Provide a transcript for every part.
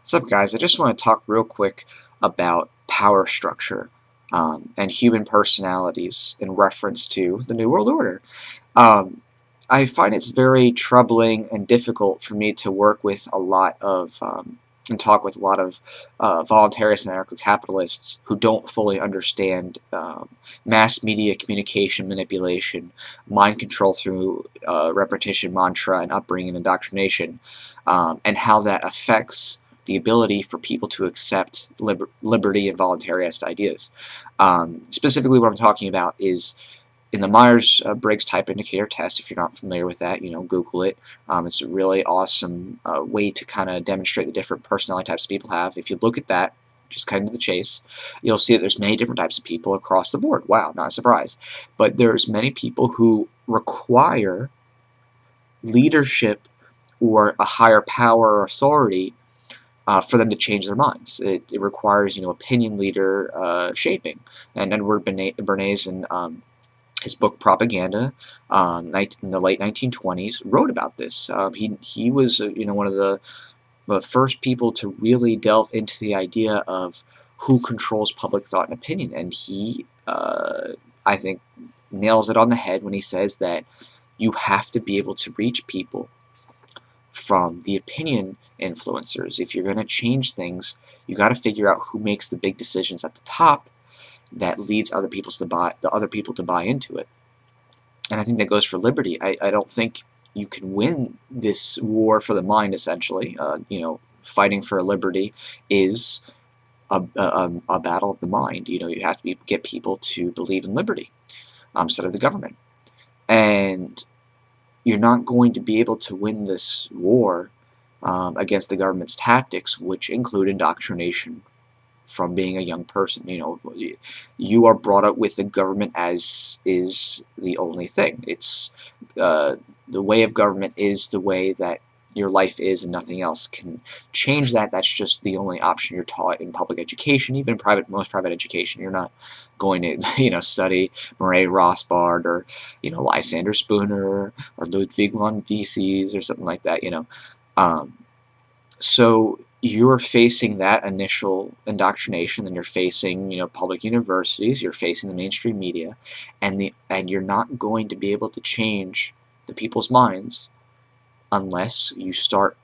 What's up, guys? I just want to talk real quick about power structure and human personalities in reference to the New World Order. Um, I find it's very troubling and difficult for me to work with a lot of and talk with a lot of voluntarists and anarcho-capitalists who don't fully understand mass media communication manipulation, mind control through repetition, mantra, and upbringing and indoctrination, and how that affects the ability for people to accept liberty and voluntarist ideas. Specifically, what I'm talking about is in the Myers-Briggs type indicator test. If you're not familiar with that, Google it. It's a really awesome way to kind of demonstrate the different personality types people have. If you look at that, just kind of to the chase, you'll see that there's many different types of people across the board. Wow, not a surprise. But there's many people who require leadership or a higher power or authority for them to change their minds. It requires, opinion leader shaping. And Edward Bernays in his book Propoganda in the late 1920s wrote about this. He was, one of the first people to really delve into the idea of who controls public thought and opinion. And he, I think, nails it on the head when he says that you have to be able to reach people from the opinion influencers. If you're going to change things, you got to figure out who makes the big decisions at the top that leads other people to buy into it. And I think that goes for liberty. I don't think you can win this war for the mind, essentially. Fighting for liberty is a battle of the mind. You have to get people to believe in liberty instead of the government. And you're not going to be able to win this war against the government's tactics, which include indoctrination from being a young person. You are brought up with the government as is the only thing. It's the way of government is the way that your life is, and nothing else can change that. That's just the only option you're taught in public education. Even most private education, you're not going to study Murray Rothbard or Lysander Spooner or Ludwig von Mises or something like that. So you're facing that initial indoctrination, then you're facing public universities, you're facing the mainstream media, and you're not going to be able to change the people's minds unless you start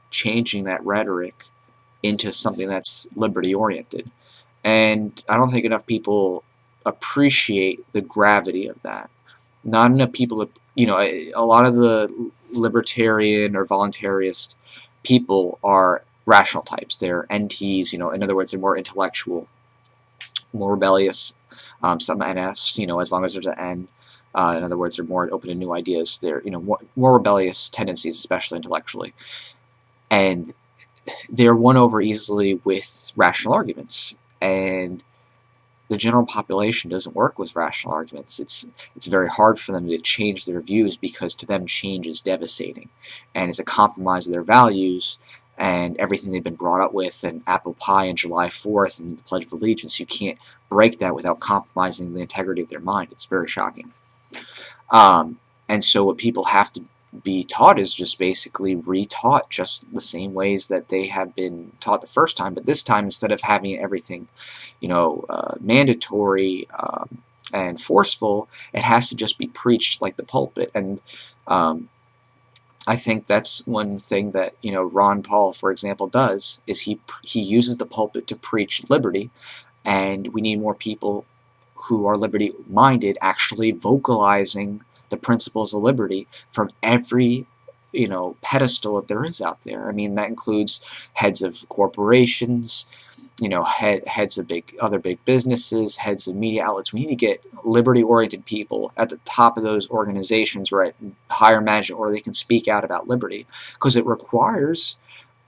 changing that rhetoric into something that's liberty oriented. And I don't think enough people appreciate the gravity of that. Not enough people, a lot of the libertarian or voluntarist people are rational types. They're NTs, in other words, they're more intellectual, more rebellious. Some NFs, as long as there's an N. In other words, they're more open to new ideas. They're, more rebellious tendencies, especially intellectually. And they're won over easily with rational arguments. And the general population doesn't work with rational arguments. It's very hard for them to change their views because to them change is devastating. And it's a compromise of their values and everything they've been brought up with, and apple pie and July 4th and the Pledge of Allegiance. You can't break that without compromising the integrity of their mind. It's very shocking. And so what people have to be taught is just basically retaught just the same ways that they have been taught the first time, but this time instead of having everything mandatory and forceful, it has to just be preached like the pulpit. And I think that's one thing that Ron Paul, for example, does, is he uses the pulpit to preach liberty, and we need more people who are liberty minded actually vocalizing the principles of liberty from every pedestal that there is out there. I mean, that includes heads of corporations, heads of other big businesses, heads of media outlets. We need to get liberty-oriented people at the top of those organizations, or at higher management, where they can speak out about liberty, because it requires,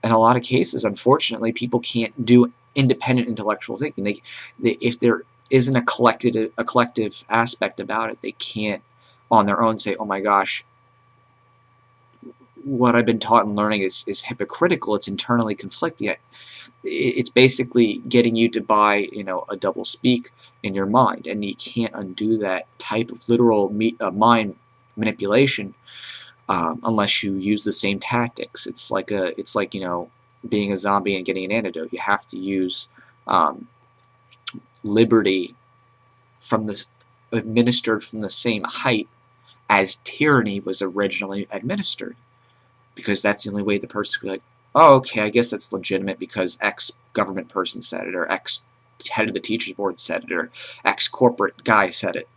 in a lot of cases, unfortunately, people can't do independent intellectual thinking. If there isn't a collective aspect about it, they can't on their own say, oh my gosh, what I've been taught and learning is hypocritical, it's internally conflicting. It's basically getting you to buy a double speak in your mind, and you can't undo that type of literal mind manipulation unless you use the same tactics. It's like being a zombie and getting an antidote. You have to use liberty from the administered from the same height as tyranny was originally administered, because that's the only way the person will be like, oh, okay, I guess that's legitimate because X government person said it, or X head of the teachers board said it, or X corporate guy said it.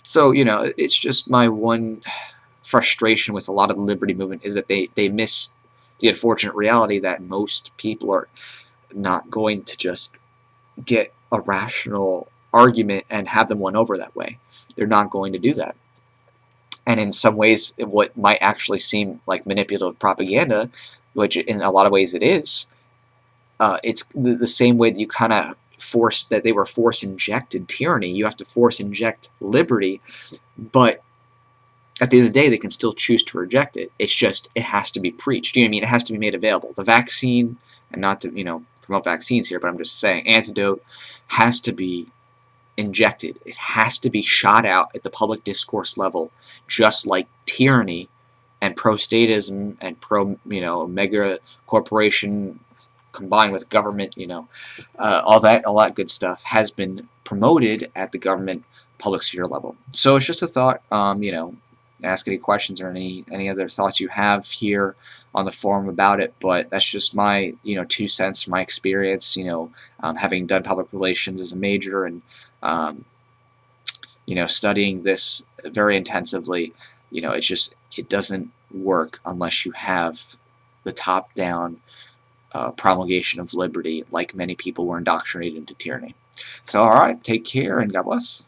So, you know, it's just my one frustration with a lot of the liberty movement is that they miss the unfortunate reality that most people are not going to just get a rational argument and have them won over that way. They're not going to do that. And in some ways, what might actually seem like manipulative propaganda, which in a lot of ways it is, it's the same way that you kind of they were force injected tyranny. You have to force inject liberty, but at the end of the day, they can still choose to reject it. It's just, it has to be preached. You know what I mean? It has to be made available. The vaccine, and not to, you know, promote vaccines here, but I'm just saying, Antidote has to be injected. It has to be shot out at the public discourse level, just like tyranny and pro-statism and you know, mega corporation combined with government, you know, all that good stuff has been promoted at the government public sphere level. So it's just a thought. You know, ask any questions or any other thoughts you have here on the forum about it, but that's just my, you know, 2 cents from my experience, you know, having done public relations as a major, and you know, studying this very intensively. You know, it's just, it doesn't work unless you have the top-down promulgation of liberty, like many people were indoctrinated into tyranny. So, all right, take care and God bless.